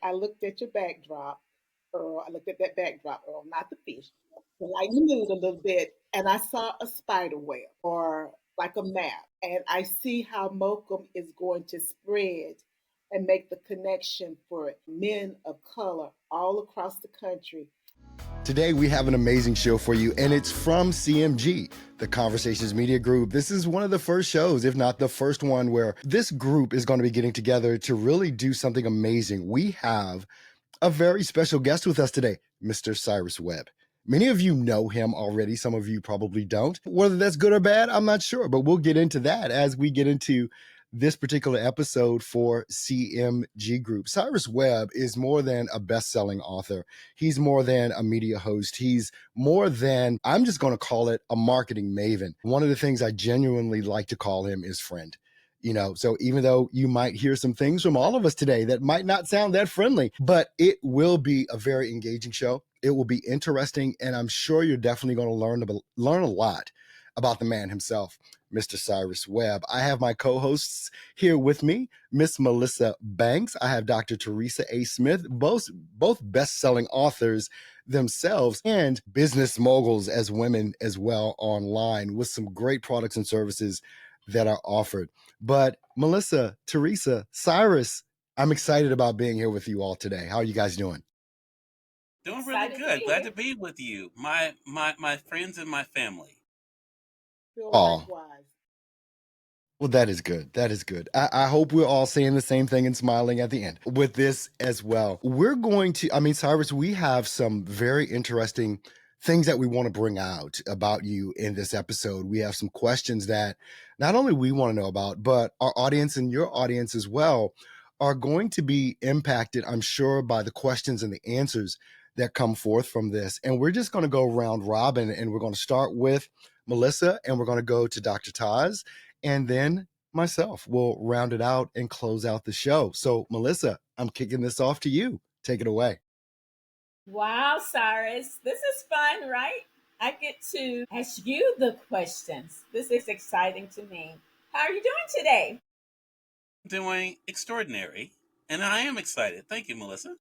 I looked at your backdrop, Earl. I looked at that backdrop, Earl, not the fish. To lighten the mood a little bit, and I saw a spider web or like a map, and I see how M.O.C.I.M is going to spread and make the connection for men of color all across the country. Today, we have an amazing show for you, and it's from CMG, the Conversations Media Group. This is one of the first shows, if not the first one, where this group is going to be getting together to really do something amazing. We have a very special guest with us today, Mr. Cyrus Webb. Many of you know him already. Some of you probably don't. Whether that's good or bad, I'm not sure, but we'll get into that as we get into this particular episode for CMG Group. Cyrus Webb is more than a best-selling author. He's more than a media host. He's more than, I'm just going to call it, a marketing maven. One of the things I genuinely like to call him is friend. So even though you might hear some things from all of us today that might not sound that friendly, but it will be a very engaging show. It will be interesting, and I'm sure you're definitely going to learn a lot about the man himself, Mr. Cyrus Webb. I have my co-hosts here with me, Miss Melissa Banks. I have Dr. Teresa A. Smith, both best-selling authors themselves and business moguls as women as well online with some great products and services that are offered. But Melissa, Teresa, Cyrus, I'm excited about being here with you all today. How are you guys doing? Doing really good. Glad to be with you, my friends and my family. Feel likewise. Well, that is good. That is good. I hope we're all saying the same thing and smiling at the end with this as well. We're going to, Cyrus, we have some very interesting things that we want to bring out about you in this episode. We have some questions that not only we want to know about, but our audience and your audience as well are going to be impacted, I'm sure, by the questions and the answers that come forth from this. And we're just going to go round robin, and we're going to start with Melissa, and we're going to go to Dr. Taz, and then myself will round it out and close out the show. So, Melissa, I'm kicking this off to you. Take it away. Wow, Cyrus, this is fun, right? I get to ask you the questions. This is exciting to me. How are you doing today? Doing extraordinary, and I am excited. Thank you, Melissa.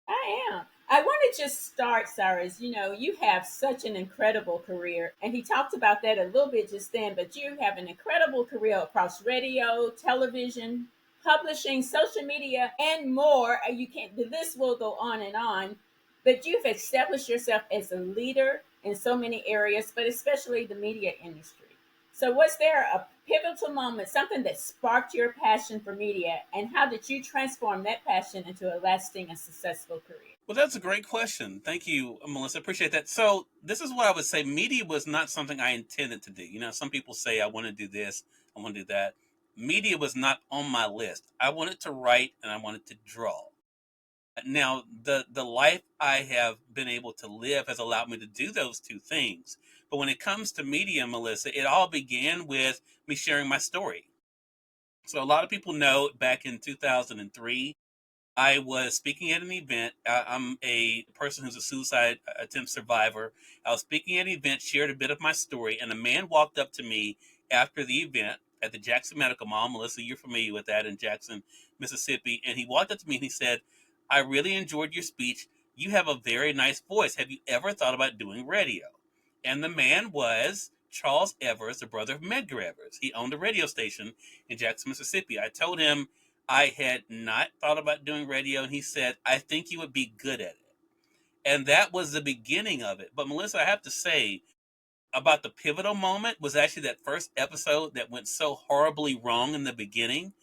I am. I want to just start, Cyrus. You have such an incredible career, and he talked about that a little bit just then, but you have an incredible career across radio, television, publishing, social media, and more. You can't, the list will go on, but you've established yourself as a leader in so many areas, but especially the media industry. So, was there a pivotal moment, something that sparked your passion for media, and how did you transform that passion into a lasting and successful career? Well, that's a great question. Thank you, Melissa. Appreciate that. So, this is what I would say. Media was not something I intended to do. Some people say, I want to do this, I want to do that. Media was not on my list. I wanted to write and I wanted to draw. Now, the life I have been able to live has allowed me to do those two things. But when it comes to media, Melissa, it all began with me sharing my story. So a lot of people know back in 2003, I was speaking at an event. I'm a person who's a suicide attempt survivor. I was speaking at an event, shared a bit of my story, and a man walked up to me after the event at the Jackson Medical Mall. Melissa, you're familiar with that in Jackson, Mississippi. And he walked up to me and he said, I really enjoyed your speech. You have a very nice voice. Have you ever thought about doing radio? And the man was Charles Evers, the brother of Medgar Evers. He owned a radio station in Jackson, Mississippi. I told him I had not thought about doing radio, and he said, I think you would be good at it. And that was the beginning of it. But Melissa, I have to say about the pivotal moment was actually that first episode that went so horribly wrong in the beginning.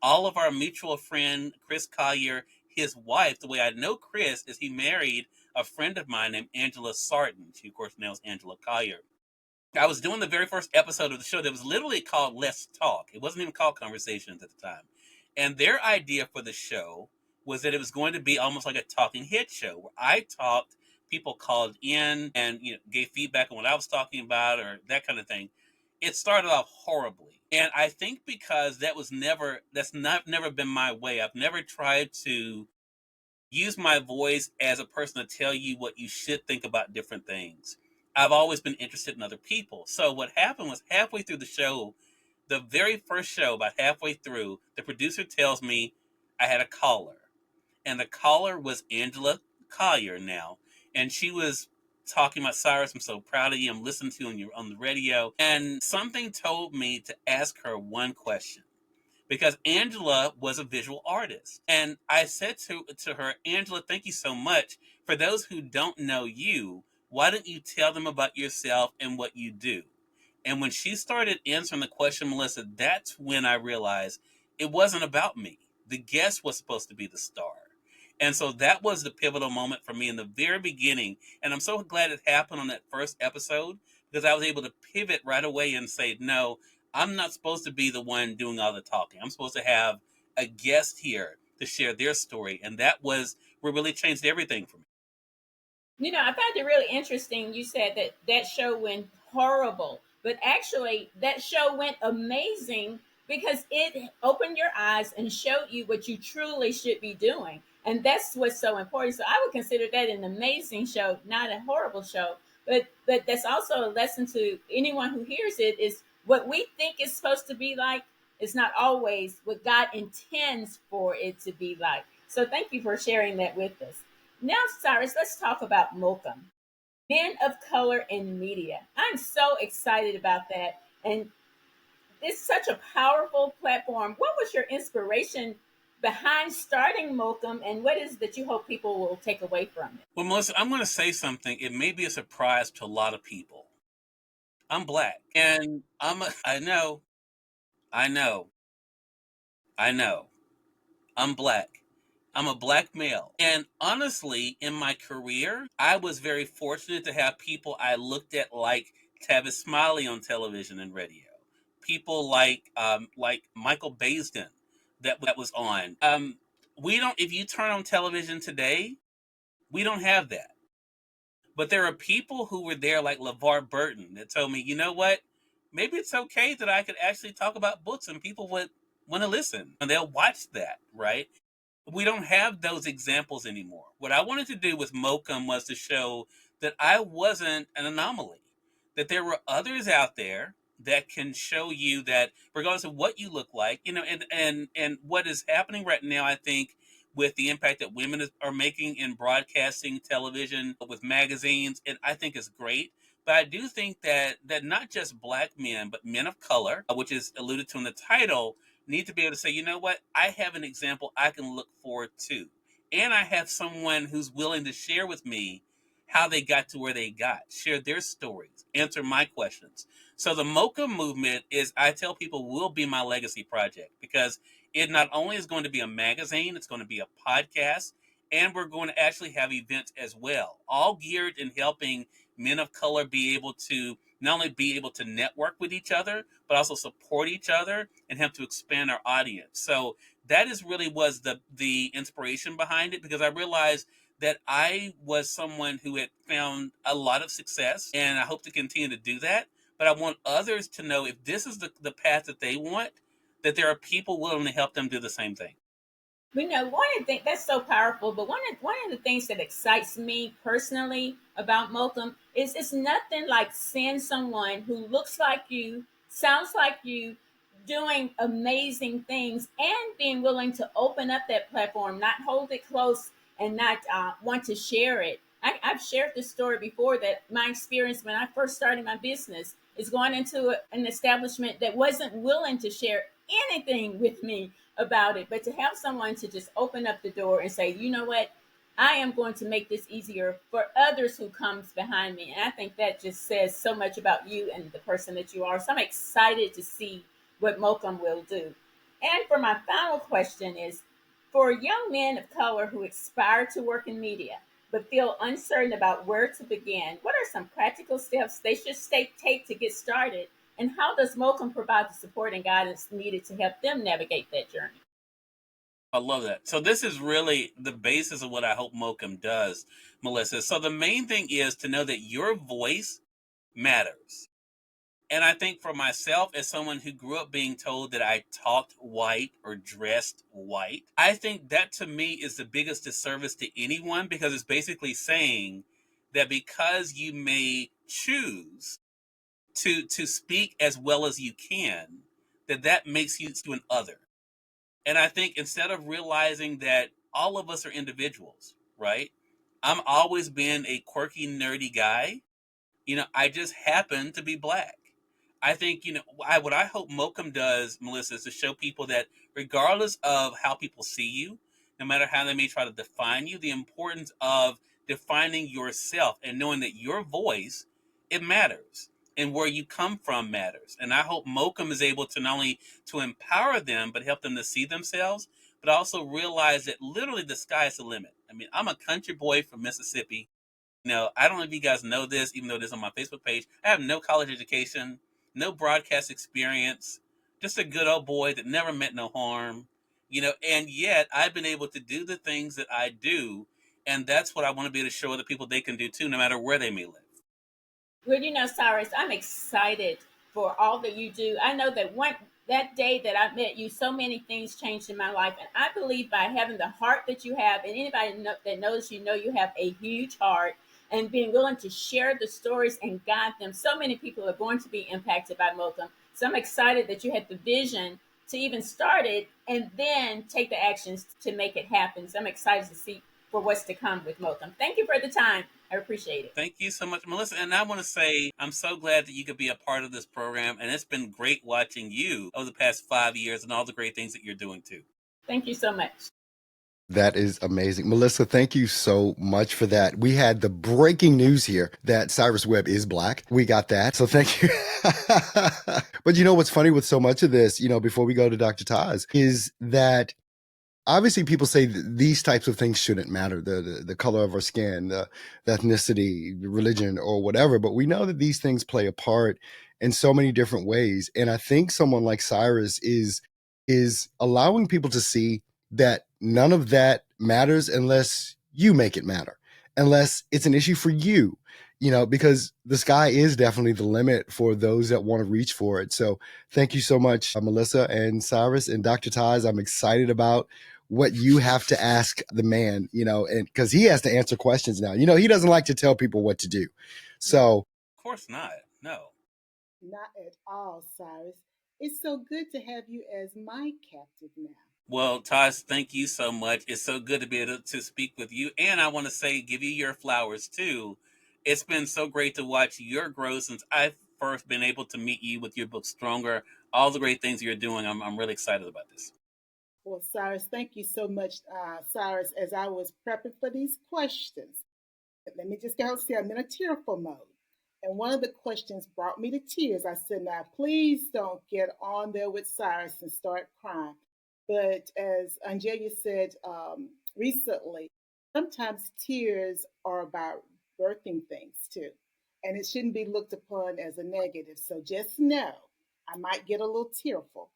All of our mutual friend, Chris Collier, his wife, the way I know Chris is he married a friend of mine named Angela Sarton. She, of course, now is Angela Collier. I was doing the very first episode of the show that was literally called Let's Talk. It wasn't even called Conversations at the time. And their idea for the show was that it was going to be almost like a talking head show where I talked, people called in and gave feedback on what I was talking about or that kind of thing. It started off horribly. And I think because that's never been my way. I've never tried to use my voice as a person to tell you what you should think about different things. I've always been interested in other people. So what happened was halfway through the show, the very first show, about halfway through, the producer tells me I had a caller. and the caller was Angela Collier now, and she was talking about Cyrus. I'm so proud of you. I'm listening to you on the radio, and something told me to ask her one question because Angela was a visual artist. And I said to her, Angela, thank you so much. For those who don't know you, why don't you tell them about yourself and what you do? And when she started answering the question, Melissa, that's when I realized it wasn't about me. The guest was supposed to be the star. And so that was the pivotal moment for me in the very beginning. And I'm so glad it happened on that first episode because I was able to pivot right away and say, no, I'm not supposed to be the one doing all the talking. I'm supposed to have a guest here to share their story. And that was what really changed everything for me. I found it really interesting. You said that that show went horrible, but actually, that show went amazing because it opened your eyes and showed you what you truly should be doing. And that's what's so important. So I would consider that an amazing show, not a horrible show. But that's also a lesson to anyone who hears it is what we think is supposed to be like is not always what God intends for it to be like. So thank you for sharing that with us. Now, Cyrus, let's talk about M.O.C.I.M, Men of Color in Media. I'm so excited about that. And it's such a powerful platform. What was your inspiration behind starting M.O.C.I.M, and what is that you hope people will take away from it? Well, Melissa, I'm going to say something. It may be a surprise to a lot of people. I'm black, and I know, I know, I know. I'm black. I'm a black male. And honestly, in my career, I was very fortunate to have people I looked at like Tavis Smiley on television and radio. People like Michael Baisden that was on. We don't if you turn on television today, we don't have that. But there are people who were there like LeVar Burton that told me, you know what? Maybe it's okay that I could actually talk about books and people would want to listen and they'll watch that, right? We don't have those examples anymore. What I wanted to do with M.O.C.I.M was to show that I wasn't an anomaly, that there were others out there that can show you that regardless of what you look like, and what is happening right now, I think, with the impact that women are making in broadcasting, television, with magazines, and I think is great. But I do think that not just black men, but men of color, which is alluded to in the title, need to be able to say, you know what, I have an example I can look forward to. And I have someone who's willing to share with me how they got to where they got, share their stories, answer my questions. So the M.O.C.I.M movement is, I tell people, will be my legacy project because it not only is going to be a magazine, it's going to be a podcast, and we're going to actually have events as well, all geared in helping men of color be able to not only be able to network with each other, but also support each other and help to expand our audience. So that is really was the inspiration behind it because I realized that I was someone who had found a lot of success and I hope to continue to do that. But I want others to know if this is the path that they want, that there are people willing to help them do the same thing. One of the things that's so powerful, but one of the things that excites me personally about M.O.C.I.M is it's nothing like seeing someone who looks like you, sounds like you, doing amazing things, and being willing to open up that platform, not hold it close, and not want to share it. I've shared this story before that my experience when I first started my business is going into an establishment that wasn't willing to share anything with me about it, but to have someone to just open up the door and say, you know what, I am going to make this easier for others who comes behind me. And I think that just says so much about you and the person that you are. So I'm excited to see what M.O.C.I.M will do. And for my final question is, for young men of color who aspire to work in media but feel uncertain about where to begin, what are some practical steps they should take to get started? And how does M.O.C.I.M provide the support and guidance needed to help them navigate that journey? I love that. So this is really the basis of what I hope M.O.C.I.M does, Melissa. So the main thing is to know that your voice matters. And I think for myself, as someone who grew up being told that I talked white or dressed white, I think that to me is the biggest disservice to anyone because it's basically saying that because you may choose to speak as well as you can, that makes you to an other. And I think instead of realizing that all of us are individuals, right? I'm always been a quirky, nerdy guy. I just happen to be black. I think, what I hope M.O.C.I.M does, Melissa, is to show people that regardless of how people see you, no matter how they may try to define you, the importance of defining yourself and knowing that your voice, it matters. And where you come from matters. And I hope M.O.C.I.M is able to not only to empower them, but help them to see themselves, but also realize that literally the sky is the limit. I mean, I'm a country boy from Mississippi. I don't know if you guys know this, even though it is on my Facebook page. I have no college education, no broadcast experience, just a good old boy that never meant no harm, and yet I've been able to do the things that I do. And that's what I want to be able to show other people they can do too, no matter where they may live. Well, Cyrus, I'm excited for all that you do. I know that that day that I met you, so many things changed in my life, and I believe by having the heart that you have, and anybody that knows you have a huge heart, and being willing to share the stories and guide them. So many people are going to be impacted by M.O.C.I.M. So I'm excited that you had the vision to even start it and then take the actions to make it happen. So I'm excited to see for what's to come with M.O.C.I.M. Thank you for the time. I appreciate it. Thank you so much, Melissa. And I want to say I'm so glad that you could be a part of this program. And it's been great watching you over the past 5 years and all the great things that you're doing too. Thank you so much. That is amazing. Melissa, thank you so much for that. We had the breaking news here that Cyrus Webb is black. We got that. So thank you. But what's funny with so much of this, before we go to Dr. Taz, is that obviously people say these types of things shouldn't matter, the color of our skin, the ethnicity, religion, or whatever. But we know that these things play a part in so many different ways. And I think someone like Cyrus is allowing people to see that none of that matters unless you make it matter, unless it's an issue for you, because the sky is definitely the limit for those that want to reach for it. So thank you so much, Melissa and Cyrus and Dr. Taz. I'm excited about what you have to ask the man, and because he has to answer questions now. He doesn't like to tell people what to do. So, of course not. No. Not at all, Cyrus. It's so good to have you as my captive now. Well, Tosh, thank you so much. It's so good to be able to speak with you. And I want to say, give you your flowers too. It's been so great to watch your growth since I've first been able to meet you with your book, Stronger. All the great things you're doing. I'm really excited about this. Well, Cyrus, thank you so much, Cyrus. As I was prepping for these questions, let me just go see, I'm in a tearful mode. And one of the questions brought me to tears. I said, now, please don't get on there with Cyrus and start crying. But as Angelia said recently, sometimes tears are about birthing things too. And it shouldn't be looked upon as a negative. So just know I might get a little tearful.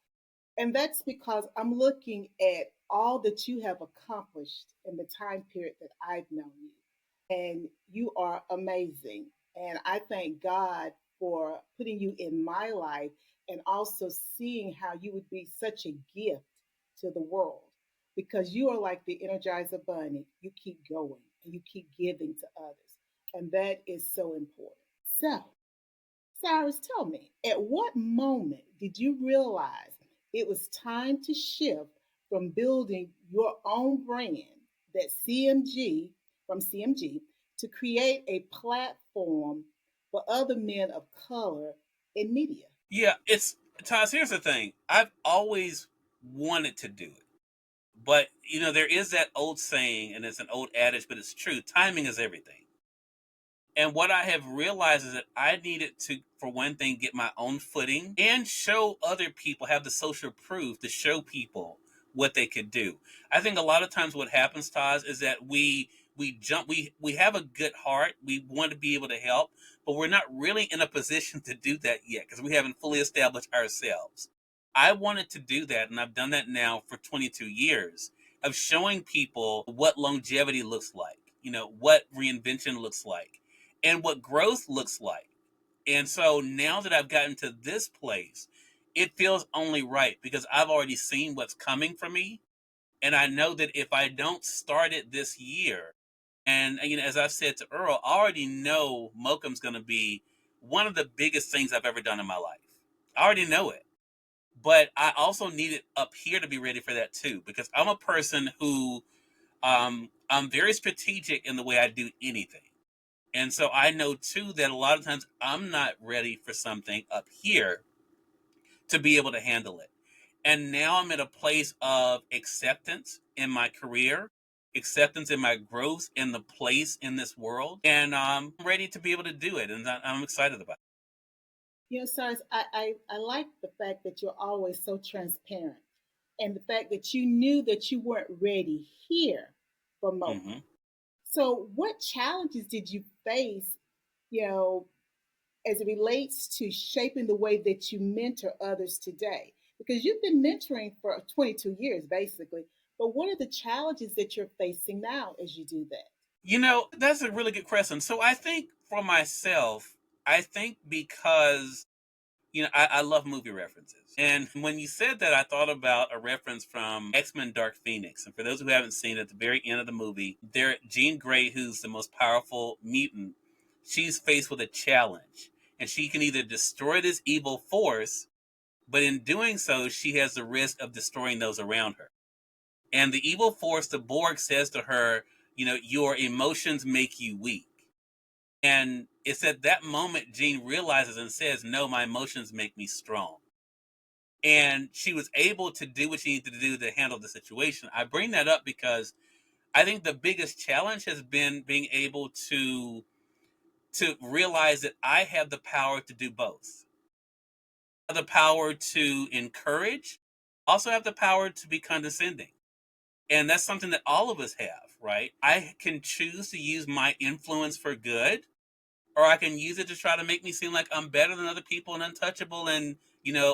And that's because I'm looking at all that you have accomplished in the time period that I've known you. And you are amazing. And I thank God for putting you in my life and also seeing how you would be such a gift to the world because you are like the Energizer Bunny. You keep going and you keep giving to others. And that is so important. So, Cyrus, tell me, at what moment did you realize it was time to shift from building your own brand, that CMG, from CMG, to create a platform for other men of color in media? Yeah, Tosh, here's the thing. I've always wanted to do it. But, there is that old saying, and it's an old adage, but it's true. Timing is everything. And what I have realized is that I needed to, for one thing, get my own footing and show other people, have the social proof to show people what they could do. I think a lot of times what happens, Taz, is that we have a good heart. We want to be able to help, but we're not really in a position to do that yet because we haven't fully established ourselves. I wanted to do that, and I've done that now for 22 years of showing people what longevity looks like, what reinvention looks like and what growth looks like. And so now that I've gotten to this place, it feels only right because I've already seen what's coming for me. And I know that if I don't start it this year, and as I've said to Earl, I already know M.O.C.I.M's going to be one of the biggest things I've ever done in my life. I already know it. But I also need it up here to be ready for that too, because I'm a person who I'm very strategic in the way I do anything. And so I know too that a lot of times I'm not ready for something up here to be able to handle it. And now I'm at a place of acceptance in my career, acceptance in my growth in the place in this world, and I'm ready to be able to do it. And I'm excited about it. Cyrus, I like the fact that you're always so transparent and the fact that you knew that you weren't ready here for MoCA. Mm-hmm. So, what challenges did you face, you know, as it relates to shaping the way that you mentor others today? Because you've been mentoring for 22 years, basically. But what are the challenges that you're facing now as you do that? That's a really good question. So I think for myself, I think because I love movie references. And when you said that, I thought about a reference from X-Men Dark Phoenix. And for those who haven't seen it, at the very end of the movie, there Jean Grey, who's the most powerful mutant, she's faced with a challenge. And she can either destroy this evil force, but in doing so, she has the risk of destroying those around her. And the evil force, the Borg, says to her, your emotions make you weak. And it's at that moment Jean realizes and says, no, my emotions make me strong. And she was able to do what she needed to do to handle the situation. I bring that up because I think the biggest challenge has been being able to realize that I have the power to do both. I have the power to encourage, also have the power to be condescending. And that's something that all of us have, right? I can choose to use my influence for good, or I can use it to try to make me seem like I'm better than other people and untouchable, and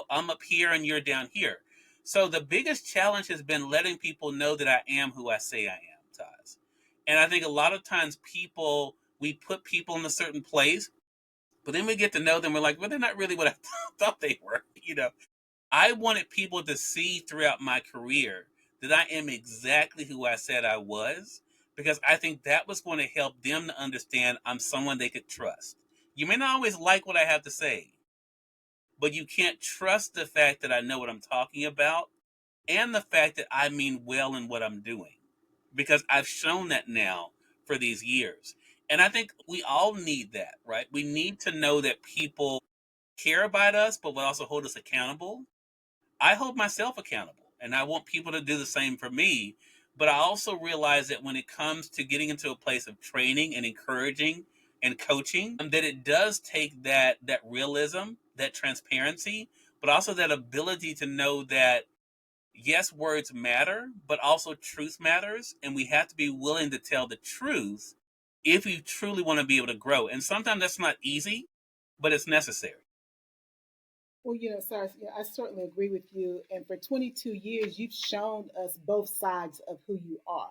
I'm up here and you're down here. So the biggest challenge has been letting people know that I am who I say I am, Taz. And I think a lot of times we put people in a certain place, but then we get to know them, we're like, well, they're not really what I thought they were. I wanted people to see throughout my career that I am exactly who I said I was, because I think that was going to help them to understand I'm someone they could trust. You may not always like what I have to say, but you can't trust the fact that I know what I'm talking about and the fact that I mean well in what I'm doing, because I've shown that now for these years. And I think we all need that, right? We need to know that people care about us, but will also hold us accountable. I hold myself accountable and I want people to do the same for me. But I also realize that when it comes to getting into a place of training and encouraging and coaching, that it does take that realism, that transparency, but also that ability to know that yes, words matter, but also truth matters. And we have to be willing to tell the truth if we truly want to be able to grow. And sometimes that's not easy, but it's necessary. Well, Cyrus, I certainly agree with you. And for 22 years, you've shown us both sides of who you are.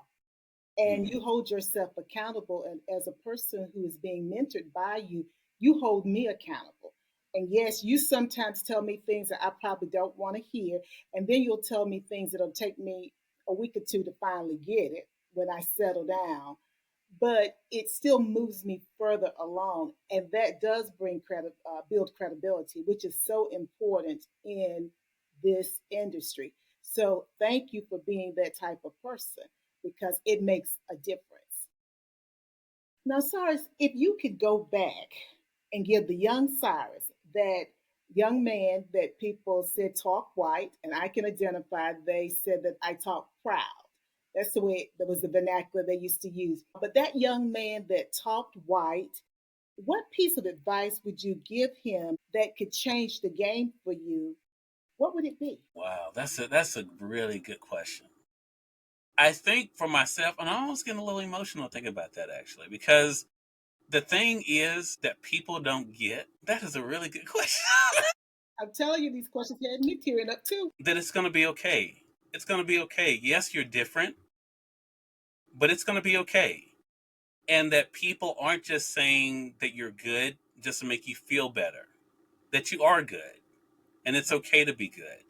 And Mm-hmm. you hold yourself accountable. And as a person who is being mentored by you, you hold me accountable. And yes, you sometimes tell me things that I probably don't want to hear. And then you'll tell me things that'll take me a week or two to finally get it when I settle down. But it still moves me further along. And that does build credibility, which is so important in this industry. So thank you for being that type of person because it makes a difference. Now, Cyrus, if you could go back and give the young Cyrus, that young man that people said talk white, and I can identify, they said that I talk proud. That's the way that was the vernacular they used to use. But that young man that talked white, what piece of advice would you give him that could change the game for you? What would it be? Wow, that's a really good question. I think for myself, and I'm almost getting a little emotional thinking about that actually, because the thing is that people don't get. That is a really good question. I'm telling you, these questions had me tearing up too. That it's going to be okay. It's going to be okay. Yes, you're different, but it's going to be okay. And that people aren't just saying that you're good just to make you feel better, that you are good, and it's okay to be good.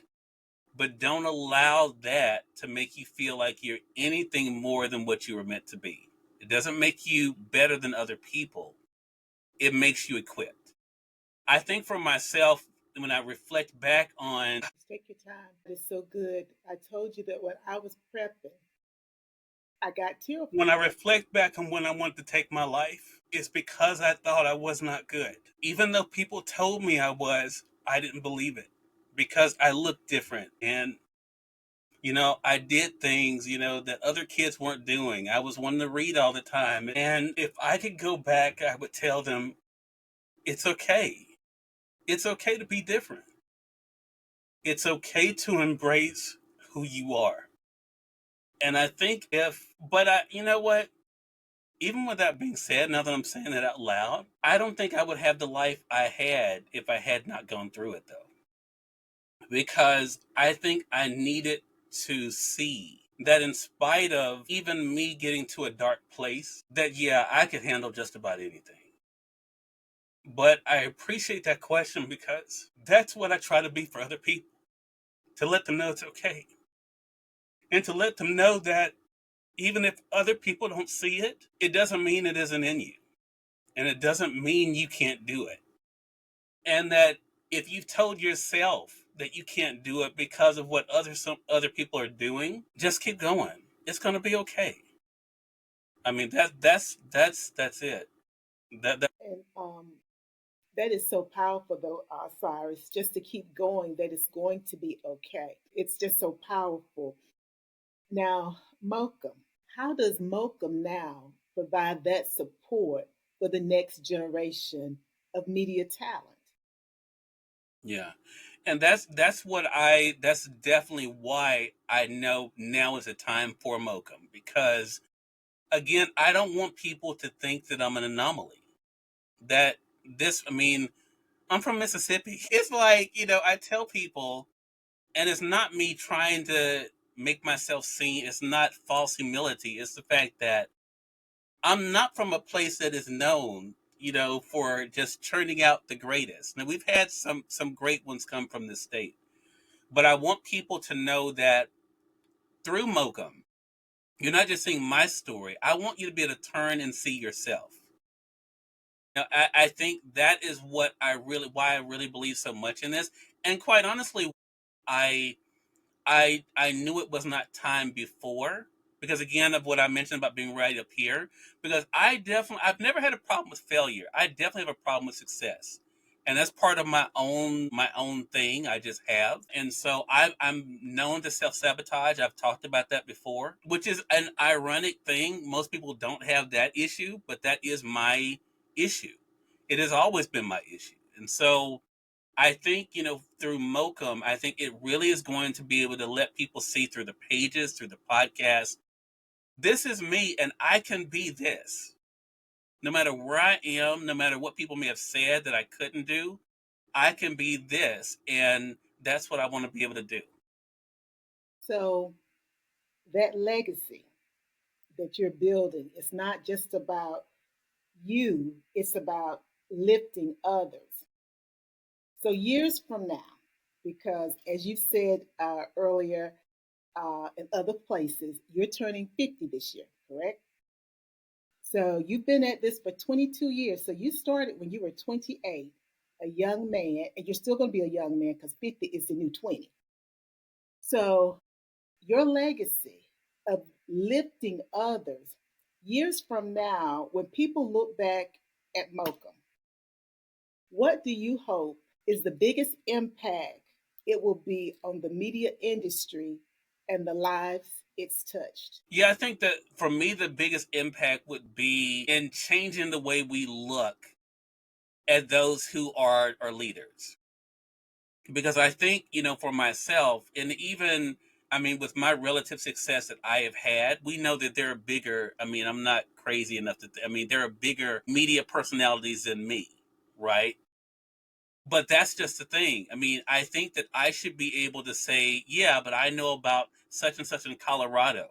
But don't allow that to make you feel like you're anything more than what you were meant to be. It doesn't make you better than other people, it makes you equipped. I think for myself, when I reflect back on, Just take your time. It's so good. I told you that when I was prepping, I got terrified. When I reflect back on when I wanted to take my life, it's because I thought I was not good. Even though people told me I was, I didn't believe it because I looked different. And, I did things, that other kids weren't doing. I was wanting to read all the time. And if I could go back, I would tell them, it's okay. It's okay to be different. It's okay to embrace who you are. And I think you know what? Even with that being said, now that I'm saying it out loud, I don't think I would have the life I had if I had not gone through it, though. Because I think I needed to see that in spite of even me getting to a dark place, that yeah, I could handle just about anything. But I appreciate that question because that's what I try to be for other people, to let them know it's okay. And to let them know that even if other people don't see it, it doesn't mean it isn't in you. And it doesn't mean you can't do it. And that if you've told yourself that you can't do it because of what some other people are doing, just keep going. It's going to be okay. I mean, that's it. That And that is so powerful, though, Cyrus, just to keep going, that it's going to be okay. It's just so powerful. Now, M.O.C.I.M, how does M.O.C.I.M now provide that support for the next generation of media talent? Yeah. And that's definitely why I know now is a time for M.O.C.I.M, because again, I don't want people to think that I'm an anomaly. That I mean, I'm from Mississippi. It's like, I tell people, and it's not me trying to make myself seen, it's not false humility. It's the fact that I'm not from a place that is known, for just churning out the greatest. Now we've had some great ones come from this state, but I want people to know that through M.O.C.I.M, you're not just seeing my story. I want you to be able to turn and see yourself. Now, I think that is why I really believe so much in this. And quite honestly, I I knew it was not time before because again of what I mentioned about being right up here. Because I've never had a problem with failure. I definitely have a problem with success. And that's part of my own thing I just have. And so I'm known to self sabotage. I've talked about that before, which is an ironic thing. Most people don't have that issue, but that is my issue. It has always been my issue. And so I think, through M.O.C.I.M, I think it really is going to be able to let people see through the pages, through the podcast. This is me, and I can be this. No matter where I am, no matter what people may have said that I couldn't do, I can be this. And that's what I want to be able to do. So, that legacy that you're building is not just about you, it's about lifting others. So, years from now, because as you said earlier in other places, you're turning 50 this year, correct? So, you've been at this for 22 years. So, you started when you were 28, a young man, and you're still going to be a young man because 50 is the new 20. So, your legacy of lifting others years from now, when people look back at M.O.C.I.M, what do you hope is the biggest impact it will be on the media industry and the lives it's touched? Yeah, I think that for me, the biggest impact would be in changing the way we look at those who are leaders. Because I think, for myself, and even, I mean, with my relative success that I have had, we know that there are bigger, I mean, I'm not crazy enough I mean, there are bigger media personalities than me, right? But that's just the thing. I mean, I think that I should be able to say, yeah, but I know about such and such in Colorado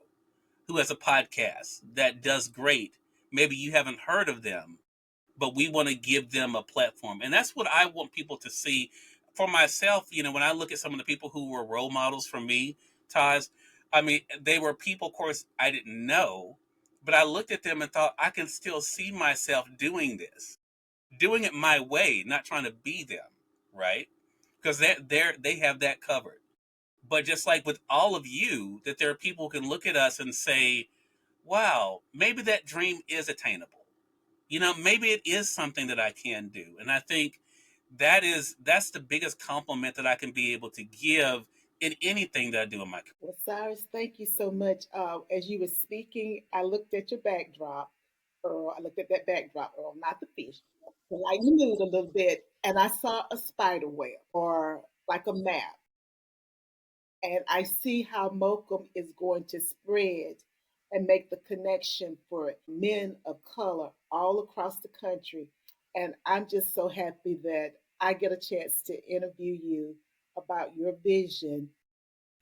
who has a podcast that does great. Maybe you haven't heard of them, but we want to give them a platform. And that's what I want people to see. For myself, when I look at some of the people who were role models for me, Taz, I mean, they were people, of course, I didn't know, but I looked at them and thought, I can still see myself doing this, doing it my way, not trying to be them, right? Because they have that covered. But just like with all of you, that there are people who can look at us and say, wow, maybe that dream is attainable. Maybe it is something that I can do. And I think that's the biggest compliment that I can be able to give in anything that I do in my career. Well, Cyrus, thank you so much. As you were speaking, I looked at your backdrop, Earl. I looked at that backdrop, Earl, not the fish. To lighten the mood a little bit, and I saw a spider web or like a map, and I see how M.O.C.I.M is going to spread and make the connection for men of color all across the country. And I'm just so happy that I get a chance to interview you about your vision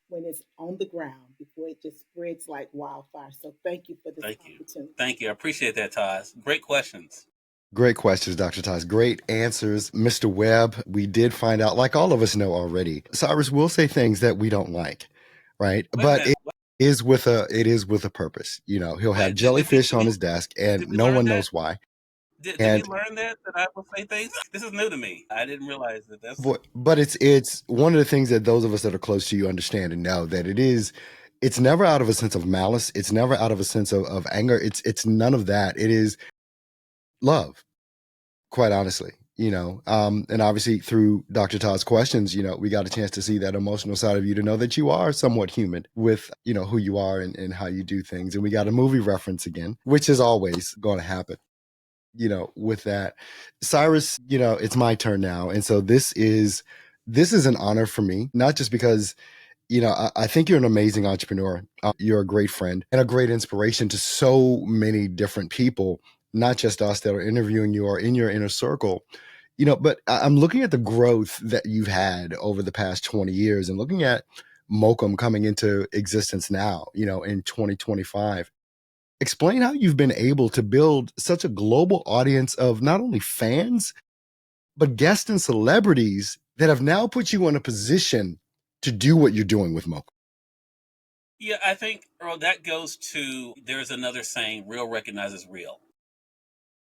when it's on the ground before it just spreads like wildfire. So thank you for this Thank you. opportunity. Thank you. I appreciate that, Todd. Great questions. Great questions, Dr. Taz. Great answers. Mr. Webb, we did find out, like all of us know already, Cyrus will say things that we don't like, right? Wait a But minute. it is with a purpose. He'll have Wait, did jellyfish on his desk and we no learn one that? knows why. Did we And learn that I will say things? This is new to me. I didn't realize that. but it's one of the things that those of us that are close to you understand and know that it's never out of a sense of malice. It's never out of a sense of anger. It's none of that. It is love, quite honestly. And obviously through Dr. Todd's questions, we got a chance to see that emotional side of you, to know that you are somewhat human with, who you are and how you do things. And we got a movie reference again, which is always going to happen, with that. Cyrus, it's my turn now. And so this is an honor for me, not just because I think you're an amazing entrepreneur. You're a great friend and a great inspiration to so many different people, not just us that are interviewing you or in your inner circle. But I'm looking at the growth that you've had over the past 20 years and looking at M.O.C.I.M coming into existence now, in 2025. Explain how you've been able to build such a global audience of not only fans, but guests and celebrities that have now put you in a position to do what you're doing with M.O.C.I.M. Yeah, I think, Earl, that goes to, there's another saying, real recognizes real.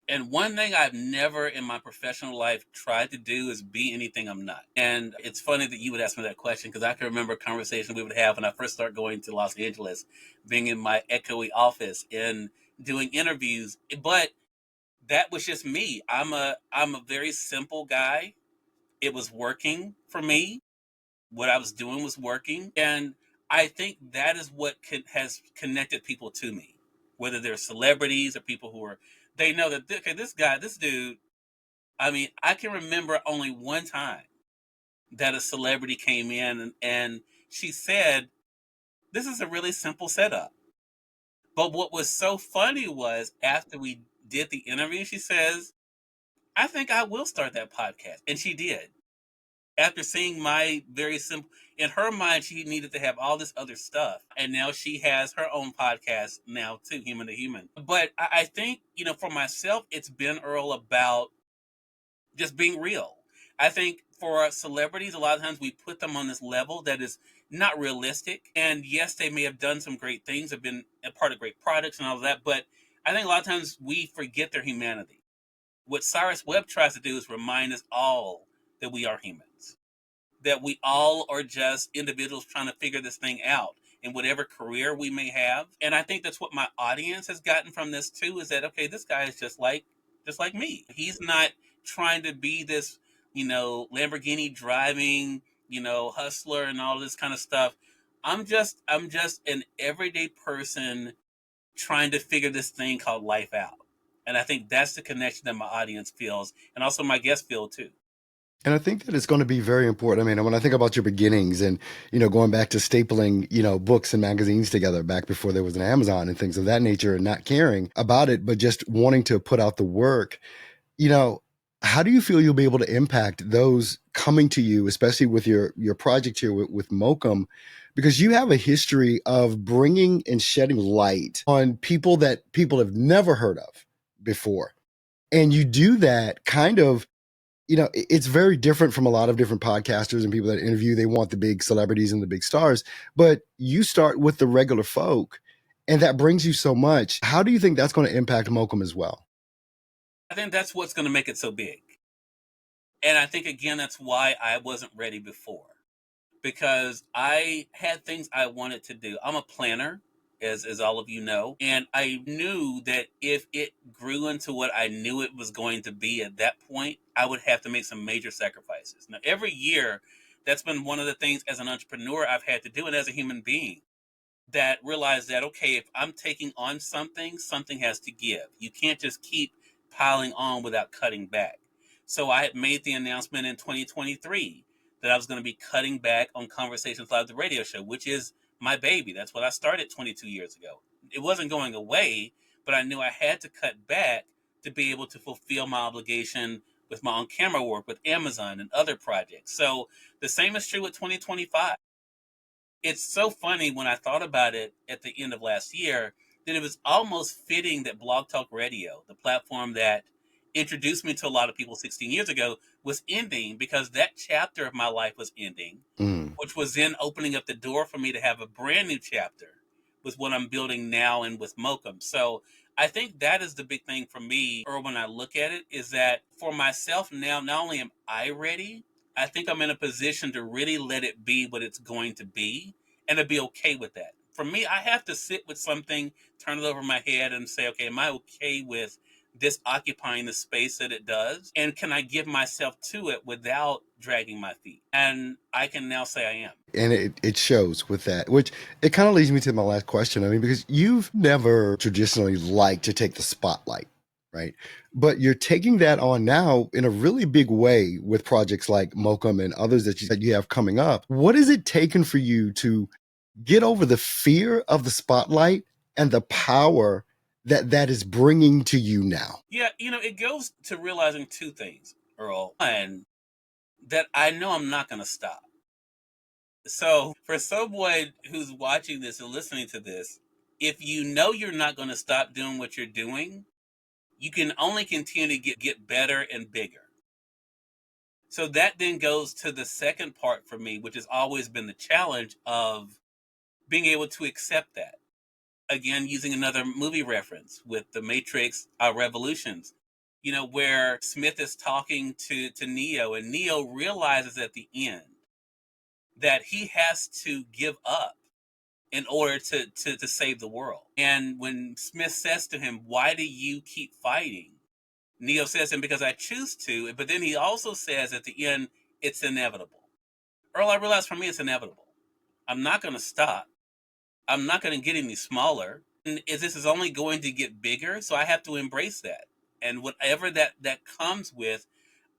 And one thing I've never in my professional life tried to do is be anything I'm not. And it's funny that you would ask me that question, because I can remember a conversation we would have when I first started going to Los Angeles, being in my echoey office and doing interviews. But that was just me. I'm a very simple guy. It was working for me. What I was doing was working. And I think that is what has connected people to me, whether they're celebrities or people who are, they know that, okay, this guy, this dude, I mean, I can remember only one time that a celebrity came in and she said, this is a really simple setup. But what was so funny was after we did the interview, she says, I think I will start that podcast. And she did. After seeing my very simple, in her mind, she needed to have all this other stuff. And now she has her own podcast now too, Human to Human. But I think, for myself, it's been, Earl, about just being real. I think for celebrities, a lot of times we put them on this level that is not realistic. And yes, they may have done some great things, have been a part of great products and all of that. But I think a lot of times we forget their humanity. What Cyrus Webb tries to do is remind us all that we are humans, that we all are just individuals trying to figure this thing out in whatever career we may have. And I think that's what my audience has gotten from this too, is that, okay, this guy is just like me. He's not trying to be this, Lamborghini driving, hustler and all this kind of stuff. I'm just an everyday person trying to figure this thing called life out. And I think that's the connection that my audience feels, and also my guests feel too. And I think that it's going to be very important. I mean, when I think about your beginnings and, going back to stapling, books and magazines together back before there was an Amazon and things of that nature, and not caring about it, but just wanting to put out the work, you know, how do you feel you'll be able to impact those coming to you, especially with your project here with M.O.C.I.M? Because you have a history of bringing and shedding light on people that people have never heard of before. And you do that kind of, it's very different from a lot of different podcasters and people that interview. They want the big celebrities and the big stars, but you start with the regular folk, and that brings you so much. How do you think that's going to impact M.O.C.I.M as well? I think that's what's going to make it so big. And I think, again, that's why I wasn't ready before, because I had things I wanted to do. I'm a planner. as all of you know. And I knew that if it grew into what I knew it was going to be at that point, I would have to make some major sacrifices. Now, every year, that's been one of the things as an entrepreneur I've had to do, and as a human being, that realize that, okay, if I'm taking on something, something has to give. You can't just keep piling on without cutting back. So I had made the announcement in 2023 that I was going to be cutting back on Conversations Live, the radio show, which is my baby. That's what I started 22 years ago. It wasn't going away, but I knew I had to cut back to be able to fulfill my obligation with my on camera work with Amazon and other projects. So the same is true with 2025. It's so funny when I thought about it at the end of last year that it was almost fitting that Blog Talk Radio, the platform that introduced me to a lot of people 16 years ago, was ending, because that chapter of my life was ending, which was then opening up the door for me to have a brand new chapter with what I'm building now and with M.O.C.I.M. So I think that is the big thing for me, or when I look at it, is that for myself now, not only am I ready, I think I'm in a position to really let it be what it's going to be and to be okay with that. For me, I have to sit with something, turn it over my head and say, okay, am I okay with this occupying the space that it does? And can I give myself to it without dragging my feet? And I can now say I am. And it shows with that, which it kind of leads me to my last question. I mean, because you've never traditionally liked to take the spotlight, right? But you're taking that on now in a really big way with projects like M.O.C.I.M and others that you have coming up. What is it taken for you to get over the fear of the spotlight and the power that is bringing to you now? Yeah, it goes to realizing two things, Earl. One, that I know I'm not going to stop. So for someone who's watching this and listening to this, if you know you're not going to stop doing what you're doing, you can only continue to get better and bigger. So that then goes to the second part for me, which has always been the challenge of being able to accept that. Again, using another movie reference with the Matrix Revolutions, where Smith is talking to Neo, and Neo realizes at the end that he has to give up in order to save the world. And when Smith says to him, why do you keep fighting? Neo says to him, because I choose to. But then he also says at the end, it's inevitable. Earl, I realize for me, it's inevitable. I'm not going to stop. I'm not going to get any smaller. And this is only going to get bigger. So I have to embrace that. And whatever that comes with,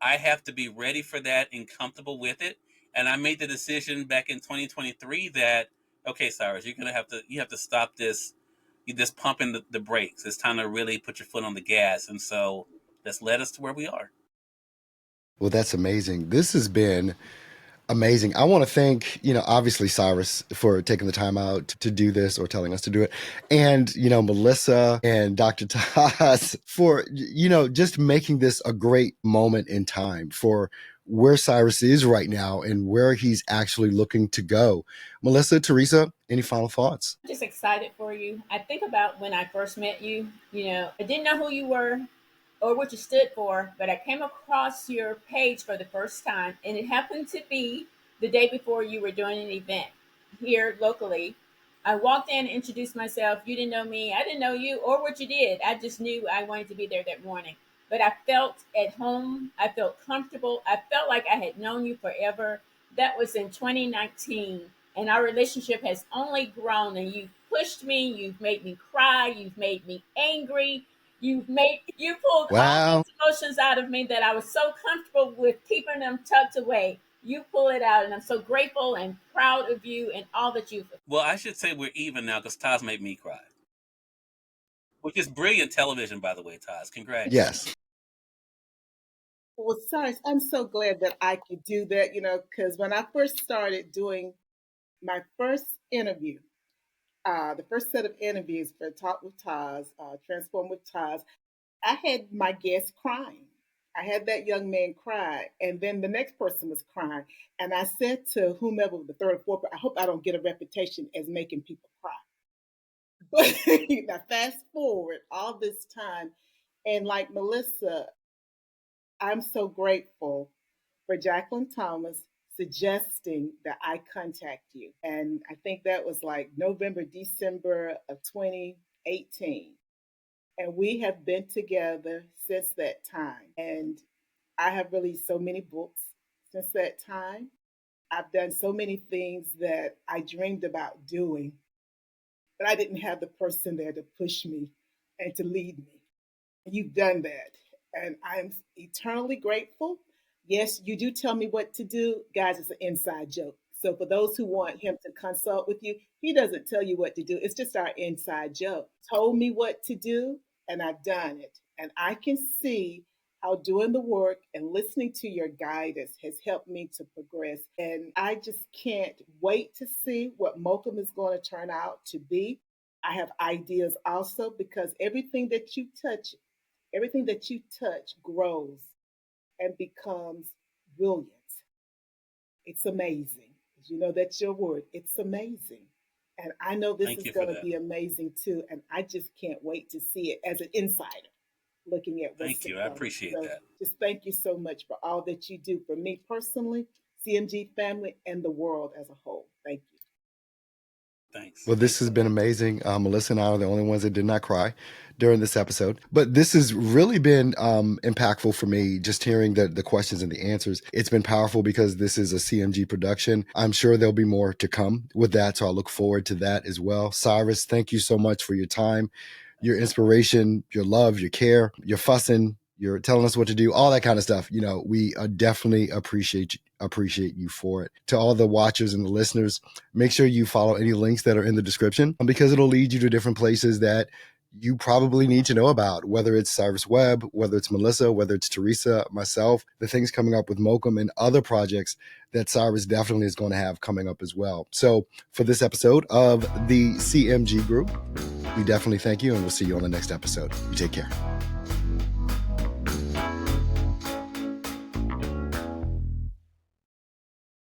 I have to be ready for that and comfortable with it. And I made the decision back in 2023 that, okay, Cyrus, you have to stop this pumping the brakes. It's time to really put your foot on the gas. And so that's led us to where we are. Well, that's amazing. This has been amazing. I want to thank, obviously Cyrus for taking the time out to do this, or telling us to do it. And, Melissa and Dr. Taz for, just making this a great moment in time for where Cyrus is right now and where he's actually looking to go. Melissa, Teresa, any final thoughts? I'm just excited for you. I think about when I first met you, I didn't know who you were or what you stood for, but I came across your page for the first time, and it happened to be the day before you were doing an event here locally. I walked in, introduced myself. You didn't know me. I didn't know you or what you did. I just knew I wanted to be there that morning. But I felt at home. I felt comfortable. I felt like I had known you forever. That was in 2019. And our relationship has only grown. And you've pushed me. You've made me cry. You've made me angry. You pulled all Wow. these emotions out of me that I was so comfortable with keeping them tucked away. You pull it out, and I'm so grateful and proud of you and all that you've. Well, I should say we're even now because Taz made me cry, which is brilliant television, by the way, Taz. Congrats. Yes. Well, Cyrus, I'm so glad that I could do that, because when I first started doing my first interview, the first set of interviews for Talk with Taz, Transform with Taz, I had my guest crying. I had that young man cry, and then the next person was crying. And I said to whomever, the third or fourth, I hope I don't get a reputation as making people cry. But now, fast forward all this time, and like Melissa, I'm so grateful for Jacqueline Thomas, suggesting that I contact you. And I think that was like November, December of 2018. And we have been together since that time. And I have released so many books since that time. I've done so many things that I dreamed about doing, but I didn't have the person there to push me and to lead me. You've done that. And I'm eternally grateful. Yes, you do tell me what to do. Guys, it's an inside joke. So for those who want him to consult with you, he doesn't tell you what to do. It's just our inside joke. Told me what to do, and I've done it. And I can see how doing the work and listening to your guidance has helped me to progress. And I just can't wait to see what M.O.C.I.M is going to turn out to be. I have ideas also because everything that you touch grows and becomes brilliant. It's amazing. You know, that's your word. It's amazing. And I know this Thank is you for going to that. be amazing too. And I just can't wait to see it as an insider looking at what's Thank to you. I come. appreciate So that. just thank you so much for all that you do for me personally, CMG family, and the world as a whole. Thank you. Thanks. Well, this Thanks has for been that. amazing. Melissa and I are the only ones that did not cry during this episode. But this has really been impactful for me, just hearing the questions and the answers. It's been powerful because this is a CMG production. I'm sure there'll be more to come with that. So I look forward to that as well. Cyrus, thank you so much for your time, your inspiration, your love, your care, your fussing, you're telling us what to do, all that kind of stuff. You know, we definitely appreciate you for it. To all the watchers and the listeners, make sure you follow any links that are in the description because it'll lead you to different places that you probably need to know about, whether it's Cyrus Webb, whether it's Melissa, whether it's Teresa, myself, the things coming up with M.O.C.I.M and other projects that Cyrus definitely is going to have coming up as well. So for this episode of the CMG Group, we definitely thank you and we'll see you on the next episode. You take care.